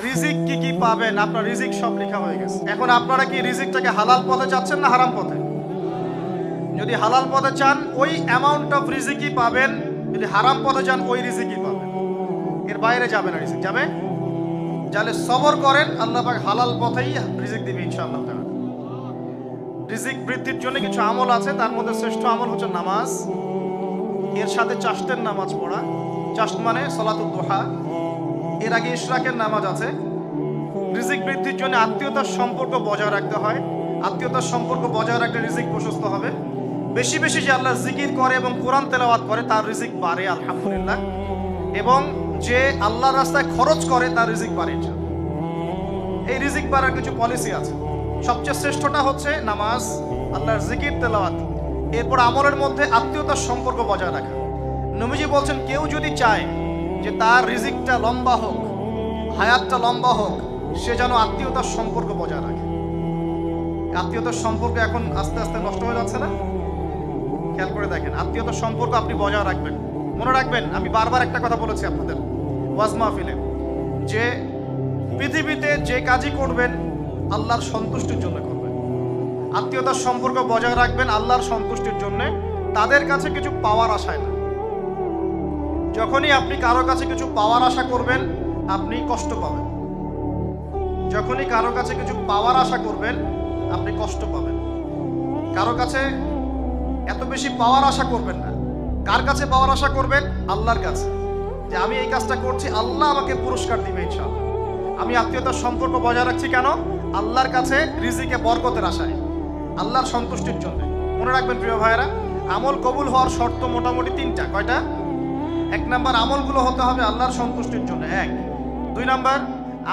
রিজিক কি কি পাবেন, আপনার রিজিক সব লেখা হয়ে গেছে। এখন আপনারা কি রিজিকটাকে হালাল পথে চাচ্ছেন না হারাম পথে? যদি হালাল পথে চান ওই অ্যামাউন্ট অফ রিজিকই পাবেন, যদি হারাম পথে চান ওই রিজিকই পাবেন, এর বাইরে যাবে না রিজিক। যাবে যাহলে সবর করেন, আল্লাহ পাক হালাল পথেই রিজিক দিবে ইনশাআল্লাহ তাআলা। রিজিক বৃদ্ধির জন্য কিছু আমল আছে, তার মধ্যে শ্রেষ্ঠ আমল হচ্ছে নামাজ, এর সাথে চাশতের নামাজ পড়া। চাশত মানে সালাতুদ দুহা, এর আগে ইশরাকের নামাজ আছে। রিজিক বৃদ্ধির জন্য আত্মীয়তার সম্পর্ক বজায় রাখতে হয়, আত্মীয়তার সম্পর্ক বজায় রাখলে রিজিক প্রশস্ত হবে। বেশি বেশি যে আল্লাহর জিকির করে এবং কোরআন তেলাওয়াত করে তার রিজিক বাড়ে আলহামদুলিল্লাহ, এবং যে আল্লাহর রাস্তায় খরচ করে তার রিজিক বাড়ে। এই রিজিক বাড়ার কিছু পলিসি আছে। সবচেয়ে শ্রেষ্ঠটা হচ্ছে নামাজ, আল্লাহর জিকির তেলাওয়াত। এরপর আমলের মধ্যে আত্মীয়তার সম্পর্ক বজায় রাখা। নবীজি বলছেন কেউ যদি চায় যে তার রিজিকটা লম্বা হোক, হায়াতটা লম্বা হোক, সে যেন আত্মীয়তার সম্পর্ক বজায় রাখে। আত্মীয়তার সম্পর্ক এখন আস্তে আস্তে নষ্ট হয়ে যাচ্ছে না? খেয়াল করে দেখেন, আত্মীয়তার সম্পর্ক আপনি বজায় রাখবেন। মনে রাখবেন, আমি বারবার একটা কথা বলেছি আপনাদের ওয়াজ মাহফিলে, যে পৃথিবীতে যে কাজই করবেন আল্লাহর সন্তুষ্টির জন্য করবেন। আত্মীয়তার সম্পর্ক বজায় রাখবেন আল্লাহর সন্তুষ্টির জন্য, তাদের কাছে কিছু পাওয়ার আশায় না। যখনই আপনি কারো কাছে কিছু পাওয়ার আশা করবেন আপনি কষ্ট পাবেন। যখনই কারো কাছে কিছু পাওয়ার আশা করবেন আপনি কষ্ট পাবেন। কারো কাছে এত বেশি পাওয়ার আশা করবেন না। কার কাছে পাওয়ার আশা করবেন? আল্লাহর কাছে, যে আমি এই কাজটা করছি আল্লাহ আমাকে পুরস্কার দিবে ইনশাআল্লাহ। আমি আত্মীয়তার সম্পর্ক বজায় রাখছি কেন? আল্লাহর কাছে রিজিকে বরকতের আশায়, আল্লাহর সন্তুষ্টির জন্য। মনে রাখবেন প্রিয় ভাইয়েরা, আমল কবুল হওয়ার শর্ত মোটামুটি তিনটা। কয়টা? এক নাম্বার, আমলগুলো হতে হবে আল্লাহর সন্তুষ্টির জন্য, এক। দুই নাম্বার,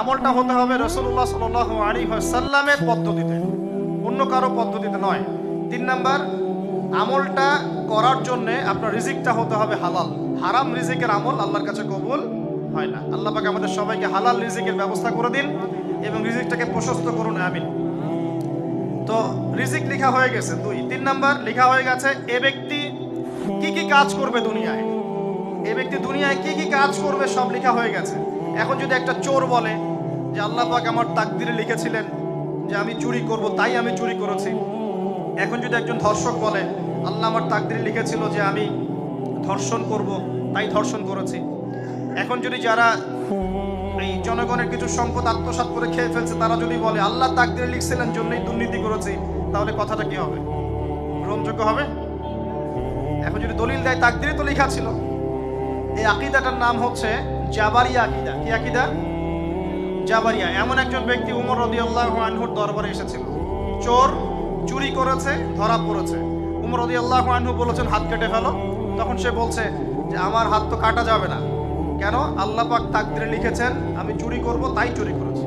আমলটা হতে হবে রাসূলুল্লাহ সাল্লাল্লাহু আলাইহি ওয়াসাল্লামের পদ্ধতিতে, অন্য কারো পদ্ধতিতে নয়। তিন নাম্বার, আমলটা করার জন্য আপনার রিজিকটা হতে হবে হালাল। হারাম রিজিকের আমল আল্লাহর কাছে কবুল হয় না। আল্লাহ পাক আমাদের সবাইকে হালাল রিজিকের ব্যবস্থা করে দিন এবং রিজিকটাকে প্রশস্ত করুন, আমিন। তো রিজিক লেখা হয়ে গেছে। তিন নাম্বার লেখা হয়ে গেছে এ ব্যক্তি কি কি কাজ করবে দুনিয়ায়, এ ব্যক্তি দুনিয়ায় কি কি কাজ করবে সব লেখা হয়ে গেছে। এখন যদি একটা চোর বলে যে আল্লাহ পাক আমার তাকদিরে লিখেছিলেন যে আমি চুরি করব, তাই আমি চুরি করেছি। এখন যদি একজন ধর্ষক বলে আল্লাহ আমার তাকদিরে লিখেছিল যে আমি ধর্ষণ করব, তাই ধর্ষণ করেছি। এখন যদি যারা এই জনগণের কিছু সম্পদ আত্মসাৎ করে খেয়ে ফেলছে তারা যদি বলে আল্লাহ তাকদিরে লিখছিলেন জন্যই দুর্নীতি করেছি, তাহলে কথাটা কি হবে? গ্রহণযোগ্য হবে? এখন যদি দলিল দেয় তাকদিরে তো লেখা ছিল। এই আকীদাটার নাম হচ্ছে জাবারিয়া আকীদা। কি আকীদা? জাবারিয়া। এমন একজন ব্যক্তি উমর রাদিয়াল্লাহু আনহুর দরবারে এসেছিল, চোর চুরি করেছে, ধরা পড়েছে। উমর রাদিয়াল্লাহু আনহু বলেছেন হাত কেটে ফেলো। তখন সে বলছে যে আমার হাত তো কাটা যাবে না। কেন? আল্লাহ পাক তাকদিরে লিখেছেন আমি চুরি করব, তাই চুরি করেছি।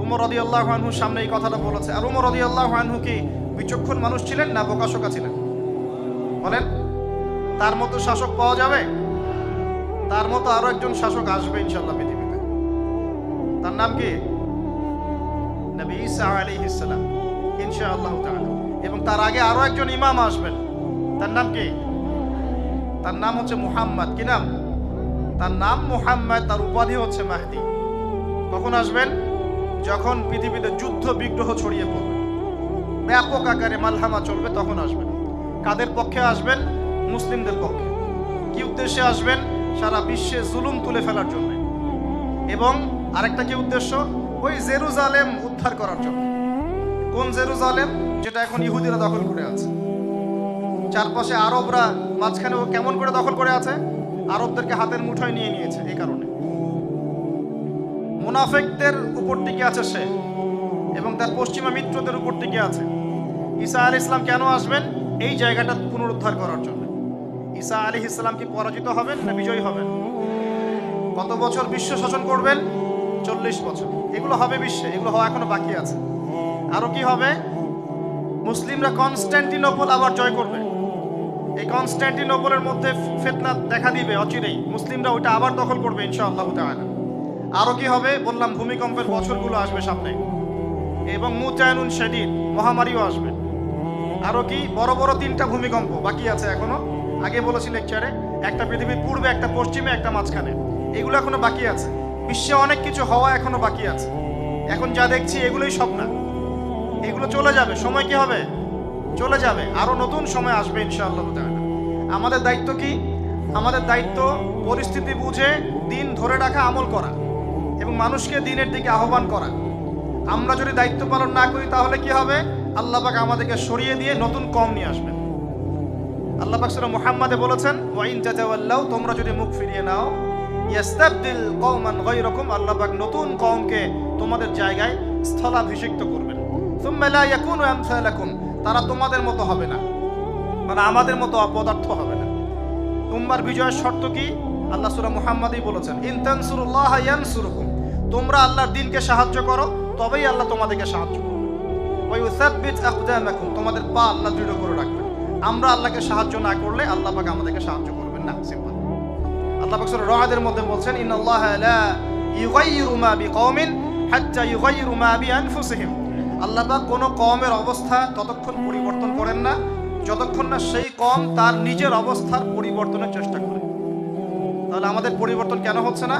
উমর রাদিয়াল্লাহু আনহুর সামনে এই কথাটা বলেছে। আর উমর রাদিয়াল্লাহু আনহু কি বিচক্ষণ মানুষ ছিলেন না বোকাশোকা ছিলেন? বলেন, তার মতো শাসক পাওয়া যাবে? তার মতো আরো একজন শাসক আসবে ইনশাআল্লাহ পৃথিবীতে। তার নাম কি? নবী ঈসা আলাইহিস সালাম ইনশাআল্লাহ তাআলা। এবং তার আগে আরো একজন ইমাম আসবেন। তার নাম কি? তার নাম হচ্ছে মুহাম্মদ। কি নাম? তার নাম মুহাম্মদ, তার উপাধি হচ্ছে মাহদি। কখন আসবেন? যখন পৃথিবীতে যুদ্ধ বিগ্রহ ছড়িয়ে পড়বে, ব্যাপক আকারে মালহামা চলবে, তখন আসবেন। কাদের পক্ষে আসবেন? মুসলিমদের পক্ষে। কি উদ্দেশ্যে আসবেন? সারা বিশ্বে জুলুম তুলে ফেলার জন্য। এবং আরেকটা কি উদ্দেশ্য? ওই জেরুজালেম উদ্ধার করার জন্য। কোন জেরুজালেম? যেটা এখন ইহুদিরা দখল করে আছে। চারপাশে আরবরা, মাঝখানে ও কেমন করে দখল করে আছে? আরবদেরকে হাতের মুঠোয় নিয়ে নিয়েছে। এই কারণে মুনাফিকদের উপর টিকে আছে সে, এবং তার পশ্চিমা মিত্রদের উপর টিকে আছে। ঈসা আলাইহিস সালাম কেন আসবেন? এই জায়গাটা পুনরুদ্ধার করার জন্য। ঈসা আলাইহিস সালাম কি পরাজিত হবেন না বিজয়ী হবেন? কত বছর বিশ্ব শাসন করবেন? 40 বছর। এগুলো হবে বিশ্বে, এগুলো হওয়া এখনো বাকি আছে। আরো কি হবে? মুসলিমরা কনস্ট্যান্টিনোপল আবার জয় করবে। এই কনস্ট্যান্টিনোপলের মধ্যে ফিতনা দেখা দিবে অচিরেই, মুসলিমরা ওইটা আবার দখল করবে ইনশাআল্লাহ তাআলা। আরো কি হবে? বললাম ভূমিকম্পের বছরগুলো আসবে সামনে, এবং মুতায়নুন শাদীদ, মহামারীও আসবে। আরো কি? বড় বড় 3টা ভূমিকম্প বাকি আছে এখনো। আগে বলেছি লেকচারে, একটা পৃথিবীর পূর্বে, একটা পশ্চিমে, একটা মাঝখানে। এগুলো এখনো বাকি আছে। বিশ্বে অনেক কিছু হওয়া এখনো বাকি আছে। এখন যা দেখছি এগুলোই সব না, এগুলো চলে যাবে। সময় কি হবে? চলে যাবে। আরো নতুন সময় আসবে ইনশাআল্লাহ তাআলা। আমাদের দায়িত্ব কি? আমাদের দায়িত্ব পরিস্থিতি বুঝে দিন ধরে রাখা, আমল করা এবং মানুষকে দিনের দিকে আহ্বান করা। আমরা যদি দায়িত্ব পালন না করি তাহলে কি হবে? আল্লাহ পাক আমাদেরকে সরিয়ে দিয়ে নতুন কওম নিয়ে আসবেন। আল্লাহ পাক সূরা মুহাম্মাদে বলেছেন, ওয়া ইন তাতাওয়াল্লাউ, তোমরা যদি মুখ ফিরিয়ে নাও, ইয়াস্তাবদিল কওমান গায়রাকুম, আল্লাহ পাক নতুন কওমকে তোমাদের জায়গায় স্থলাভিষিক্ত করবেন। সুম্মা লা ইয়াকুনু আমসালাকুম, তারা তোমাদের মতো হবে না, মানে আমাদের মতো অপদার্থ হবে না। উম্মার বিজয়ের শর্ত কি? আল্লাহ সূরা মুহাম্মাদেই বলেছেন, ইন তানসুরুল্লাহ ইয়ানসুরকুম, তোমরা আল্লাহর দ্বীনকে সাহায্য করো তবেই আল্লাহ তোমাদেরকে সাহায্য করবে। ওয়া ইউসাব্বিত আকদামাকুম, তোমাদের পা আল্লাহ দৃঢ় করে রাখবেন। আমরা আল্লাহকে সাহায্য না করলে আল্লাহ পাক আমাদেরকে সাহায্য করবেন না। সিম্পল। আল্লাহ পাক সূরা রাদের মধ্যে বলছেন, ইন্নাল্লাহা লা ইউগাইয়িরু মা বিকওমিন হাত্তা ইউগাইয়িরু মা বিআনফুসিহিম, আল্লাহ পাক কোনো কওমের অবস্থা ততক্ষণ পরিবর্তন করেন না যতক্ষণ না সেই কওম তার নিজের অবস্থার পরিবর্তনের চেষ্টা করে। তাহলে আমাদের পরিবর্তন কেন হচ্ছে না?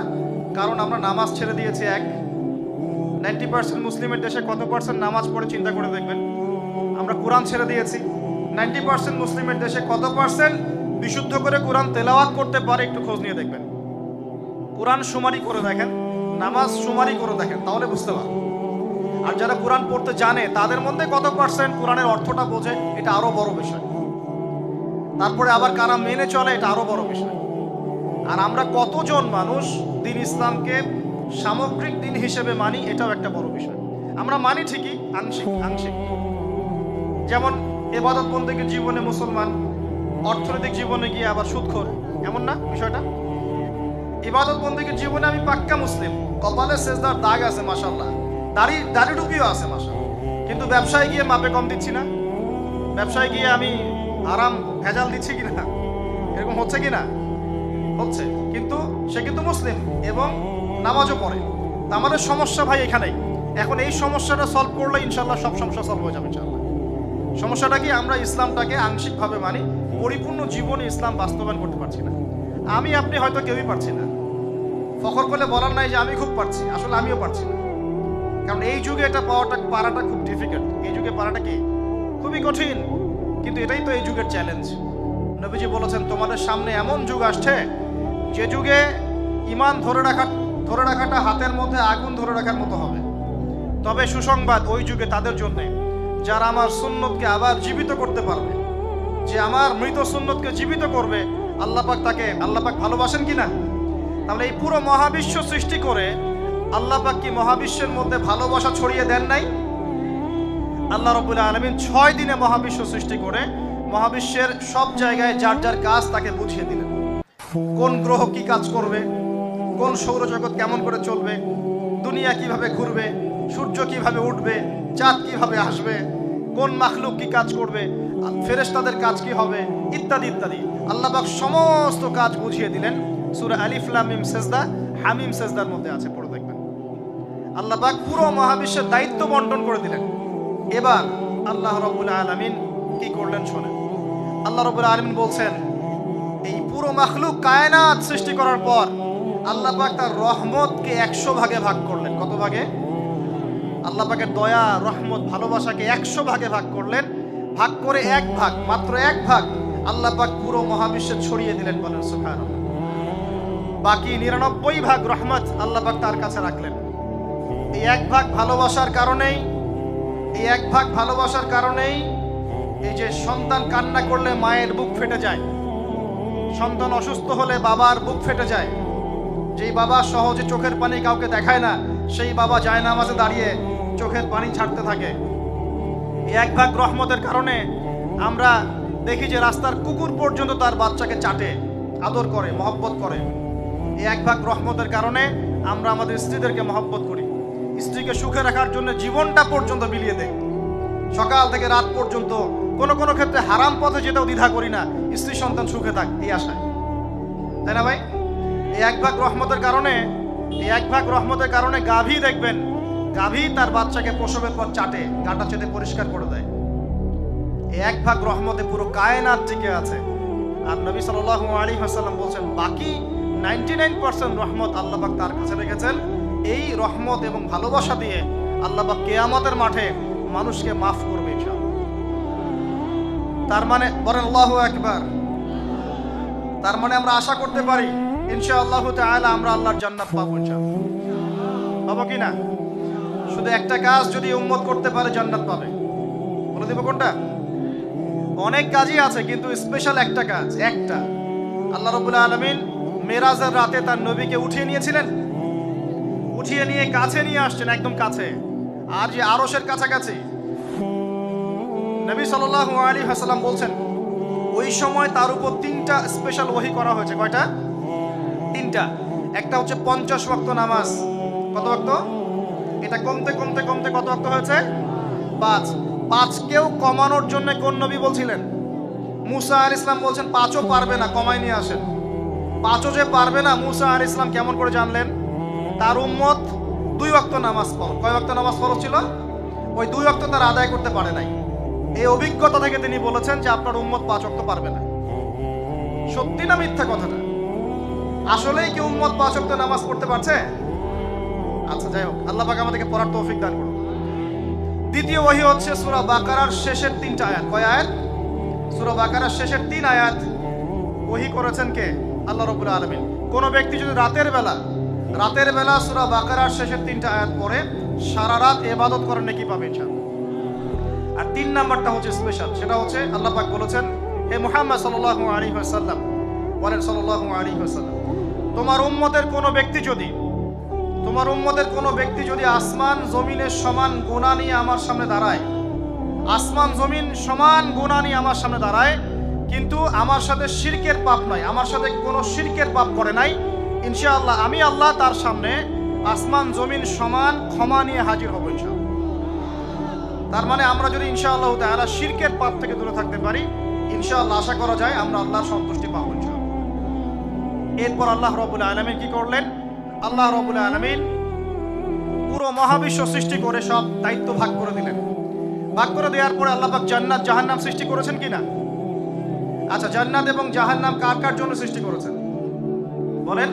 কারণ আমরা নামাজ ছেড়ে দিয়েছি। 90% মুসলিমের দেশে কত পার্সেন্ট নামাজ পড়ে চিন্তা করে দেখবেন। আমরা কোরআন ছেড়ে দিয়েছি। 90% মুসলিমের দেশে কত পার্সেন্ট বিশুদ্ধ করে কোরআন তেলাওয়াত করতে পারে একটু খোঁজ নিয়ে দেখবেন। কোরআন শুমারি করে দেখেন, নামাজ শুমারি করে দেখেন, তাহলে বুঝতে পারবেন। আর যারা কোরআন পড়তে জানে তাদের মধ্যে কত পার্সেন্ট কোরআনের অর্থটা বোঝে, এটা আরো বড় বিষয়। তারপরে আবার কারা মেনে চলে, এটা আরো বড় বিষয়। আর আমরা কতজন মানুষ দিন ইসলামকে সামগ্রিক দিন হিসেবে মানি, এটাও একটা বড় বিষয়। আমরা মানি ঠিকই, আংশিক আংশিক। যেমন ইবাদত বন্দেগীর জীবনে মুসলমান, অর্থনৈতিক জীবনে গিয়ে আবার সুদখোর, এমন না বিষয়টা? ইবাদত বন্দেগীর জীবনে আমি পাক্কা মুসলিম, কপালে সেজদার দাগ আছে মাশাআল্লাহ, দাড়ি টুপিও আছে মাশাআল্লাহ, কিন্তু ব্যবসায় গিয়ে মাপে কম দিচ্ছি না, ব্যবসায় গিয়ে আমি আরাম ভেজাল দিচ্ছি কিনা, এরকম হচ্ছে কিনা? হচ্ছে। কিন্তু সে কিন্তু মুসলিম এবং নামাজও পড়ে। তা আমাদের সমস্যা ভাই এখানেই। এখন এই সমস্যাটা সলভ করলে ইনশাল্লাহ সব সমস্যা সলভ হয়ে যাবে ইনশাল্লাহ। সমস্যাটা কি? আমরা ইসলামটাকে আংশিকভাবে মানি, পরিপূর্ণ জীবনে ইসলাম বাস্তবায়ন করতে পারছি না। আমি আপনি হয়তো কেউই পারছি না। ফখর করলে বলার নাই যে আমি খুব পারছি, আসলে আমিও পারছি না। কারণ এই যুগে এটা পারাটা খুব ডিফিকাল্ট। এই যুগে পারাটা কি খুবই কঠিন, কিন্তু এটাই তো এই যুগের চ্যালেঞ্জ। নবীজি বলেছেন, তোমাদের সামনে এমন যুগ আসছে যে যুগে ঈমান ধরে রাখাটা হাতের মধ্যে আগুন ধরে রাখার মতো হবে। তবে সুসংবাদ ওই যুগে তাদের জন্য যারা আমার সুন্নতকে আবার জীবিত করতে পারবে। যে আমার মৃত সুন্নতকে জীবিত করবে, আল্লাহ পাক ভালোবাসেন কিনা? তাহলে এই পুরো মহাবিশ্ব সৃষ্টি করে আল্লাহ পাক কি মহাবিশ্বের মধ্যে ভালোবাসা ছড়িয়ে দেন নাই? আল্লাহ রাব্বুল আলামিন 6 দিনে মহাবিশ্ব সৃষ্টি করে মহাবিশ্বের সব জায়গায় যার যার কাজ তাকে বুঝিয়ে দিলেন। কোন গ্রহ কি কাজ করবে, কোন সৌরজগৎ কেমন করে চলবে, দুনিয়া কিভাবে ঘুরবে, সূর্য কিভাবে উঠবে, চাঁদ কিভাবে আসবে, কোন মাখলুক কি কাজ করবে, ফেরেশতাদের কাজ কি হবে, ইত্যাদি ইত্যাদি। আল্লাহ পাক সমস্ত কাজ বুঝিয়ে দিলেন। সূরা আলিফ লাম মিম সেজদা, হামিম সেজদার মধ্যে আছে, পড়ে দেখবেন। আল্লাহ পাক পুরো মহাবিশ্বের দায়িত্ব বন্টন করে দিলেন। এবার আল্লাহ রাব্বুল আলামিন কি করলেন শোনেন। আল্লাহ রাব্বুল আলামিন বলছেন, এই পুরো মাখলুক কায়নাত সৃষ্টি করার পর আল্লাহ পাক তার রহমতকে 100 ভাগে ভাগ করলেন। কত ভাগে? আল্লাহ পাকের দয়া, রহমত, ভালোবাসাকে 100 ভাগে ভাগ করলেন। ভাগ করে এক ভাগ, মাত্র এক ভাগ আল্লাহ পাক পুরো মহাবিশ্বে ছড়িয়ে দিলেন। বলেন সুবহানাল্লাহ। বাকি 99 ভাগ রহমত আল্লাহ পাক তার কাছে রাখলেন। এই এক ভাগ ভালোবাসার কারণেই এই যে সন্তান কান্না করলে মায়ের বুক ফেটে যায়, সন্তান অসুস্থ হলে বাবার বুক ফেটে যায়, যেই বাবা সহজে চোখের পানি কাউকে দেখায় না, সেই বাবা জায়নামাজে দাঁড়িয়ে চোখের পানি ছাড়তে থাকে। এই এক ভাগ রহমতের কারণে আমরা দেখি যে রাস্তার কুকুর পর্যন্ত তার বাচ্চাকে চাটে, আদর করে, মহব্বত করে। এই এক ভাগ রহমতের কারণে আমরা আমাদের স্ত্রীদেরকে মহব্বত করি, স্ত্রীকে সুখে রাখার জন্য জীবনটা পর্যন্ত বিলিয়ে দেয়। সকাল থেকে রাত পর্যন্ত কোনো কোনো ক্ষেত্রে হারাম পথে যেতেও দ্বিধা করি না, স্ত্রী সন্তান সুখে থাক এই আশায়, তাই না ভাই? এই এক ভাগ রহমতের কারণে গাভী দেখবেন, গাভী তার বাচ্চাকে প্রসবের পর চাটে, গাটা চেটে পরিষ্কার করে দেয়। এই এক ভাগ রহমতে পুরো কায়নাত টিকে আছে। আর নবী সাল্লাল্লাহু আলাইহি ওয়াসাল্লাম বলছেন, বাকি 99% রহমত আল্লাহ পাক তার কাছে রেখেছেন। এই রহমত এবং ভালোবাসা দিয়ে আল্লাহ পাক কিয়ামতের মাঠে মানুষকে মাফ করবে ইনশাআল্লাহ। তার মানে বলেন আল্লাহু আকবার। তার মানে আমরা আশা করতে পারি ইনশাআল্লাহু তাআলা আমরা আল্লাহর জান্নাত পাবো ইনশাআল্লাহ। পাবো কি না? শুধু একটা কাজ যদি উম্মত করতে পারে জান্নাত পাবে। বলে দেব কোনটা? অনেক কাজই আছে কিন্তু স্পেশাল একটা কাজ, একটা। আল্লাহ রাব্বুল আলামিন মেরাজের রাতে তার নবীকে উঠিয়ে নিয়েছিলেন, উঠিয়ে নিয়ে কাছে নিয়ে আসছেন, একদম কাছে, আর যে আরশের কাছাকাছি। নবী সাল্লাল্লাহু আলাইহি ওয়াসাল্লাম বলছেন ওই সময় তার উপর 3টা স্পেশাল ওহী করা হয়েছে। কয়টা? 3টা। একটা হচ্ছে 50 ওয়াক্ত নামাজ। কত ওয়াক্ত? এটা কমতে কমতে কমতে কত ওয়াক্ত হয়েছে? 5। 5কেও কমানোর জন্য কোন নবী বলছিলেন? মুসা আলাইহিস সালাম বলছেন 5ও পারবে না, কমাই নিয়ে আসেন। 5ও যে পারবে না, মুসা আলাইহিস সালাম কেমন করে জানলেন? তার উম্মত 2 ওয়াক্ত নামাজ পড়ে। কয় ওয়াক্ত নামাজ ফরজ ছিল? ওই 2 ওয়াক্ত তার আদায় করতে পারে নাই। এই অভিজ্ঞতা থেকে তিনি বলেছেন যে আপনার উম্মত 5 ওয়াক্ত পারবে না। সত্যি না মিথ্যা কথাটা? আসলেই কি উম্মত 5 ওয়াক্ত নামাজ পড়তে পারছে? আচ্ছা, যাই হোক, আল্লাহ পাক আমাদেরকে পড়ার তৌফিক দান করুন। দ্বিতীয় ওহী হচ্ছে সূরা বাকারার শেষের 3টা আয়াত। কয় আয়াত? সূরা বাকারার শেষের 3 আয়াত ওহী করেছেন কে? আল্লাহ রাব্বুল আলামিন। কোন ব্যক্তি যদি রাতের বেলা সূরা বাকারার শেষের 3টা আয়াত পড়ে সারা রাত ইবাদত করেন নাকি পাবে ইনশাআল্লাহ। আর 3 নাম্বারটা হচ্ছে স্পেশাল, সেটা হচ্ছে আল্লাহ পাক বলেছেন, হে মুহাম্মদ সাল্লাল্লাহু আলাইহি ওয়াসাল্লাম, বলেন সাল্লাল্লাহু আলাইহি ওয়াসাল্লাম, তোমার উম্মতের কোনো ব্যক্তি যদি আসমান জমিনের সমান গুনাহ নিয়ে আমার সামনে দাঁড়ায়, আসমান জমিন সমান গুনাহ নিয়ে আমার সামনে দাঁড়ায়, কিন্তু আমার সাথে শিরকের পাপ নাই, আমার সাথে কোনো শিরকের পাপ করে নাই, ইনশাআল্লাহ আমি আল্লাহ তার সামনে আসমান জমিন সমান ক্ষমা নিয়ে হাজির হব ইনশাআল্লাহ। তার মানে আমরা যদি ইনশাআল্লাহ তাআলা শিরকের পাপ থেকে দূরে থাকতে পারি, ইনশাআল্লাহ আশা করা যায় আমরা আল্লাহর সন্তুষ্টি পাবো ইনশাআল্লাহ। এরপর আল্লাহ রাব্বুল আলামিন কি করলেন? আল্লাহ রাব্বুল আলামিন পুরো মহাবিশ্ব সৃষ্টি করে সব দায়িত্ব ভাগ করে দিলেন। ভাগ করে দেওয়ার পরে আল্লাহ পাক জান্নাত জাহান্নাম সৃষ্টি করেছেন কিনা? আচ্ছা, জান্নাত এবং জাহান্নাম কার কার জন্য সৃষ্টি করেছেন বলেন?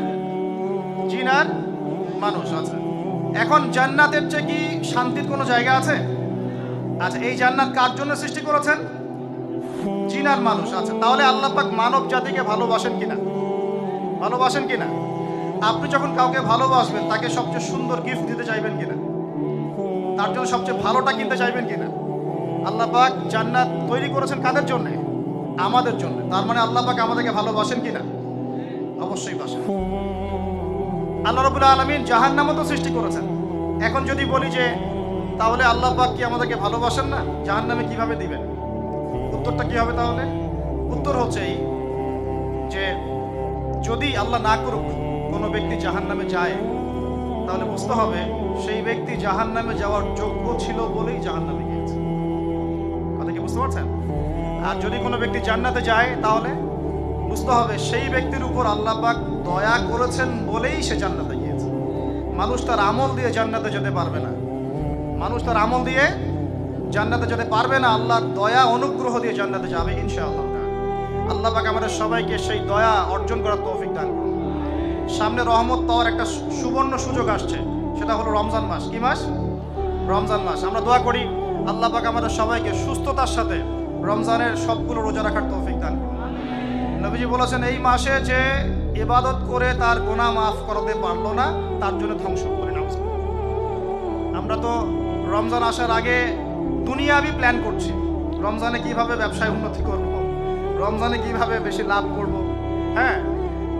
জিন আর মানুষ। আচ্ছা, এখন জান্নাতের চেয়ে কি শান্তির কোনো জায়গা আছে? আচ্ছা, এই জান্নাত কার জন্য সৃষ্টি করেছেন? জিন আর মানুষ। আচ্ছা, তাহলে আল্লাহ পাক মানব জাতিকে ভালোবাসেন কিনা? ভালোবাসেন কিনা? আপনি যখন কাউকে ভালোবাসবেন তাকে সবচেয়ে সুন্দর গিফট দিতে চাইবেন কিনা? তার জন্য সবচেয়ে ভালোটা কিনতে চাইবেন কিনা? আল্লাহ পাক জান্নাত তৈরি করেছেন কাদের জন্য? আমাদের জন্য। তার মানে আল্লাহ পাক আমাদেরকে ভালোবাসেন কিনা? অবশ্যই বাসেন। আল্লাহ রাব্বুল আলামিন জাহান্নামও তো সৃষ্টি করেছেন। এখন যদি বলি যে তাহলে আল্লাহ পাক কি আমাদেরকে ভালোবাসেন না, জাহান্নামে কিভাবে দিবেন? উত্তরটা কি হবে তাহলে? উত্তর হচ্ছে এই যে যদি আল্লাহ না করুক কোনো ব্যক্তি জাহান্নামে যায়, তাহলে বুঝতে হবে সেই ব্যক্তি জাহান্নামে যাওয়ার যোগ্য ছিল বলেই জাহান্নামে গিয়েছে। কথা কি বুঝতে পারছেন? আর যদি কোনো ব্যক্তি জান্নাতে যায়, তাহলে বুঝতে হবে সেই ব্যক্তির উপর আল্লাহ পাক দয়া করেছেন বলেই সে জান্নাতে গিয়েছে। মানুষ তার আমল দিয়ে জান্নাতে যেতে পারবে না। মানুষ তার আমল দিয়ে জান্নাতে যেতে পারবে না, আল্লাহর দয়া অনুগ্রহ দিয়ে জান্নাতে যাবে ইনশাআল্লাহ। আল্লাহ পাক আমাদের সবাইকে সেই দয়া অর্জন করার তৌফিক দান করুন। সামনে রহমত পাওয়ার একটা সুবর্ণ সুযোগ আসছে, সেটা হলো রমজান মাস। কি মাস? রমজান মাস। আমরা দোয়া করি আল্লাহ পাক আমাদের সবাইকে সুস্থতার সাথে রমজানের সবগুলো রোজা রাখার তৌফিক দান করুন। নবীজি বলেছেন এই মাসে যে ইবাদত করে তার গুনাহ মাফ করতে পারলো না, তার জন্য ধ্বংস করে নাও। আমরা তো রমজান আসার আগে দুনিয়াবি প্ল্যান করছি, রমজানে কিভাবে ব্যবসায় উন্নতি করব, রমজানে কিভাবে বেশি লাভ করব। হ্যাঁ,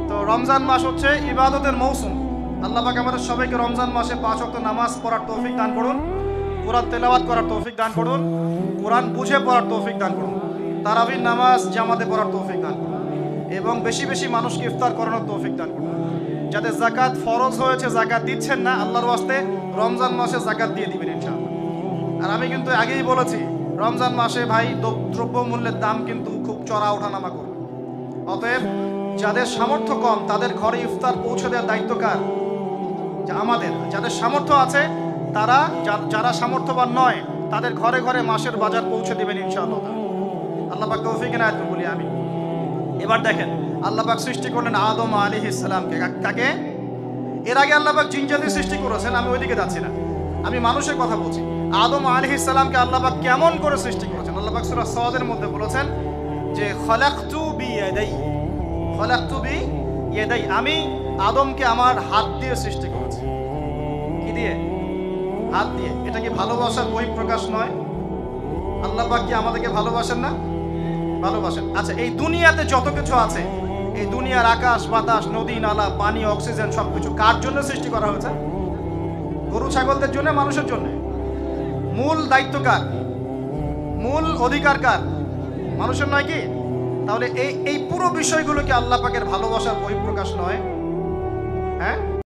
তো রমজান মাস হচ্ছে ইবাদতের মৌসুম। আল্লাহ পাক আমাদের সবাইকে রমজান মাসে 5 ওয়াক্ত নামাজ পড়ার তৌফিক দান করুন, কোরআন তেলাওয়াত করার তৌফিক দান করুন, কোরআন বুঝে পড়ার তৌফিক দান করুন, তারাবির নামাজ জামাতে পড়ার তৌফিক দান করুন, এবং বেশি বেশি মানুষকে ইফতার করানোর তৌফিক দান করুন। যাদের যাকাত ফরজ হয়েছে, যাকাত দিচ্ছেন না, আল্লাহর ওয়াস্তে রমজান মাসে যাকাত দিয়ে দিবেন ইনশাআল্লাহ। আর আমি কিন্তু আগেই বলেছি রমজান মাসে ভাই দ্রব্যমূল্যের দাম কিন্তু খুব চড়া ওঠানামা করবে। অতএব যাদের সামর্থ্য কম তাদের ঘরে ইফতার পৌঁছে দেওয়ার দায়িত্ব কার? আমাদের। যাদের সামর্থ্য আছে তারা, যারা সামর্থ্যবান নয় তাদের ঘরে ঘরে মাসের বাজার পৌঁছে দেবেন ইনশাআল্লাহ। আল্লাহ পাক তৌফিক এনায়েত করুন বলি আমি। এবার দেখেন আল্লাহ পাক সৃষ্টি করলেন আদম আলাইহিস সালামকে। কাকে? এর আগে আল্লাহ পাক জিন জাতি সৃষ্টি করেছেন, আমি ওইদিকে যাচ্ছি না, আমি মানুষের কথা বলছি। আদম আলাইহিস সালামকে আল্লাহ পাক কেমন করে সৃষ্টি করেছেন? আল্লাহ পাক সূরা সাদের মধ্যে বলেছেন যে খলাকতু বিয়াদাই, খলাকতু বিয়াদাই, আমি আদমকে আমার হাত দিয়ে সৃষ্টি করেছি। কি দিয়ে? হাত দিয়ে। এটা কি ভালোবাসার বহিঃপ্রকাশ নয়? আল্লাহ পাক কি আমাদেরকে ভালোবাসেন না? ভালোবাসেন। আচ্ছা, এই দুনিয়াতে যত কিছু আছে, এই দুনিয়ার আকাশ বাতাস নদী নালা পানি অক্সিজেন সবকিছু কার জন্য সৃষ্টি করা হয়েছে? গরু ছাগলদের জন্য, মানুষের জন্য? মূল দায়িত্ব কার? মূল অধিকার কার? মানুষের নয় কি? তাহলে এই পুরো বিষয়গুলোকে আল্লাহ পাকের ভালোবাসার বহিঃপ্রকাশ নয়? হ্যাঁ।